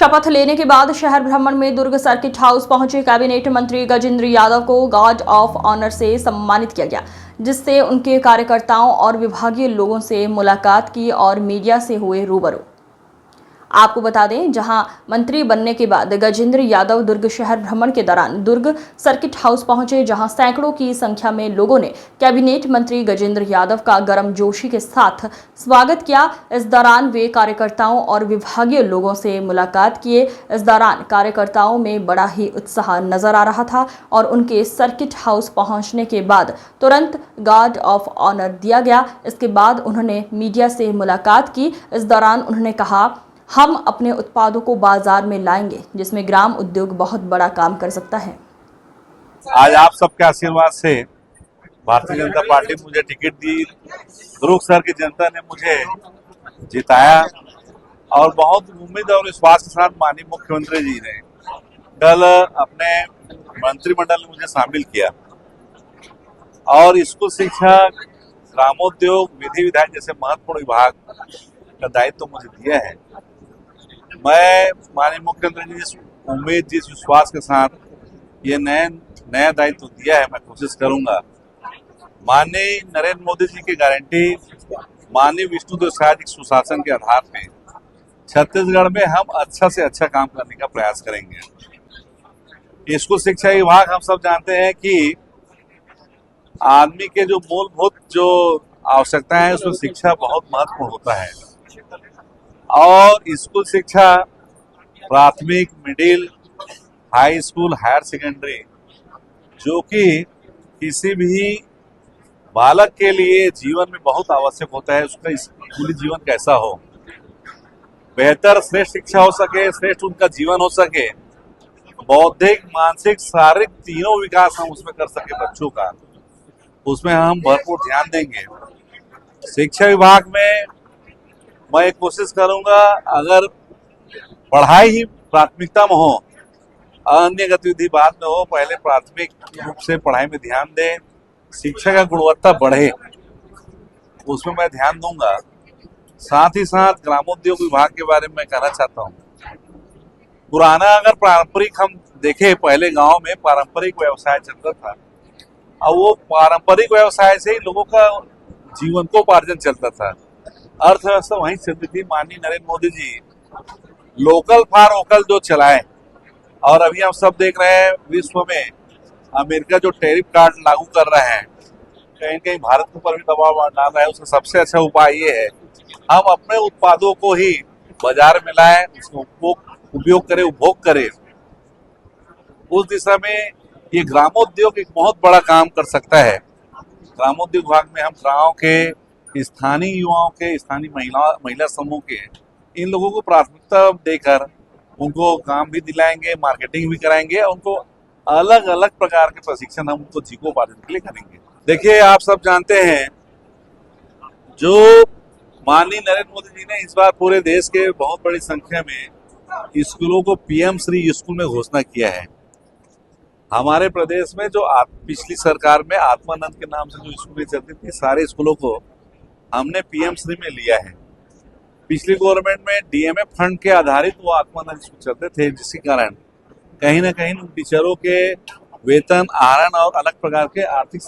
शपथ लेने के बाद शहर भ्रमण में दुर्ग सर्किट हाउस पहुंचे कैबिनेट मंत्री गजेंद्र यादव को गार्ड ऑफ ऑनर से सम्मानित किया गया, जिससे उनके कार्यकर्ताओं और विभागीय लोगों से मुलाकात की और मीडिया से हुए रूबरू। आपको बता दें, जहां मंत्री बनने के बाद गजेंद्र यादव दुर्ग शहर भ्रमण के दौरान दुर्ग सर्किट हाउस पहुंचे, जहां सैकड़ों की संख्या में लोगों ने कैबिनेट मंत्री गजेंद्र यादव का गर्मजोशी के साथ स्वागत किया। इस दौरान वे कार्यकर्ताओं और विभागीय लोगों से मुलाकात किए। इस दौरान कार्यकर्ताओं में बड़ा ही उत्साह नजर आ रहा था और उनके सर्किट हाउस पहुंचने के बाद तुरंत गार्ड ऑफ ऑनर दिया गया। इसके बाद उन्होंने मीडिया से मुलाकात की। इस दौरान उन्होंने कहा, हम अपने उत्पादों को बाजार में लाएंगे, जिसमें ग्राम उद्योग बहुत बड़ा काम कर सकता है। आज आप सबके आशीर्वाद से भारतीय जनता पार्टी ने मुझे टिकट दी, दुर्ग शहर की जनता ने मुझे जिताया और बहुत उम्मीद और विश्वास के साथ माननीय मुख्यमंत्री जी ने कल अपने मंत्रिमंडल में मुझे शामिल किया और स्कूल शिक्षा, ग्रामोद्योग, विधि विधान जैसे महत्वपूर्ण विभाग का दायित्व मुझे दिया है। मैं माननीय मुख्यमंत्री जी जिस उम्मीद, जिस विश्वास के साथ ये नया दायित्व दिया है, मैं कोशिश करूंगा माननीय नरेंद्र मोदी जी की गारंटी, माननीय विष्णुदेव साय जी सुशासन के आधार पे छत्तीसगढ़ में हम अच्छा से अच्छा काम करने का प्रयास करेंगे। स्कूल शिक्षा विभाग, हम सब जानते हैं कि आदमी के जो मूलभूत जो आवश्यकता है उसमें शिक्षा बहुत महत्वपूर्ण होता है और स्कूल शिक्षा प्राथमिक, middle, high school, higher secondary, जो कि किसी भी बालक के लिए जीवन में बहुत आवश्यक होता है, उसका स्कूली जीवन कैसा हो, बेहतर श्रेष्ठ शिक्षा हो सके, श्रेष्ठ उनका जीवन हो सके, बौद्धिक, मानसिक, शारीरिक तीनों विकास हम उसमें कर सके बच्चों का, उसमें हम भरपूर ध्यान देंगे। शिक्षा विभाग में मैं कोशिश करूंगा, अगर पढ़ाई ही प्राथमिकता में हो, अन्य गतिविधि बाद में हो, पहले प्राथमिक रूप से पढ़ाई में ध्यान दें, शिक्षा का गुणवत्ता बढ़े, उसमें मैं ध्यान दूंगा। साथ ही साथ ग्रामोद्योग विभाग के बारे में मैं कहना चाहता हूँ, पुराना अगर पारंपरिक हम देखें, पहले गांव में पारंपरिक व्यवसाय चलता था और वो पारंपरिक व्यवसाय से ही लोगों का जीवनोपार्जन चलता था, अर्थव्यवस्था वहीं चलती थी। माननीय Narendra Modi ji local for vocal जो चलाए और अभी हम सब देख रहे हैं विश्व में अमेरिका जो टैरिफ कार्ड लागू कर रहा है, कहीं कहीं भारत के ऊपर भी दबाव डाल रहा है, उसका सबसे अच्छा उपाय ये है हम अपने उत्पादों को ही बाजार में लाएं, उसको उपयोग करें, उपभोग करें। उस दिशा में ये ग्रामोद्योग एक बहुत बड़ा काम कर सकता है। ग्रामोद्योग विभाग में हम गाँव के स्थानीय युवाओं के, स्थानीय महिला समूह के, इन लोगों को प्राथमिकता देकर उनको काम भी दिलाएंगे, मार्केटिंग भी कराएंगे और उनको अलग अलग प्रकार के प्रशिक्षण हम उनको जीविकोपार्जन के लिए करेंगे। देखिए, आप सब जानते हैं, जो माननीय नरेंद्र मोदी जी ने इस बार पूरे देश के बहुत बड़ी संख्या में स्कूलों को पीएम श्री स्कूल में घोषणा किया है। हमारे प्रदेश में जो पिछली सरकार में आत्मानंद के नाम से जो स्कूलें चलती थी, सारे स्कूलों को हमने पीएम श्री में लिया है। पिछली गवर्नमेंट में डीएमएफ फंड के आधारित वो आत्मानंद स्कूल चलते थे, जिसके कारण कहीं ना कहीं उन टीचरों के वेतन, आहरण और अलग प्रकार के आर्थिक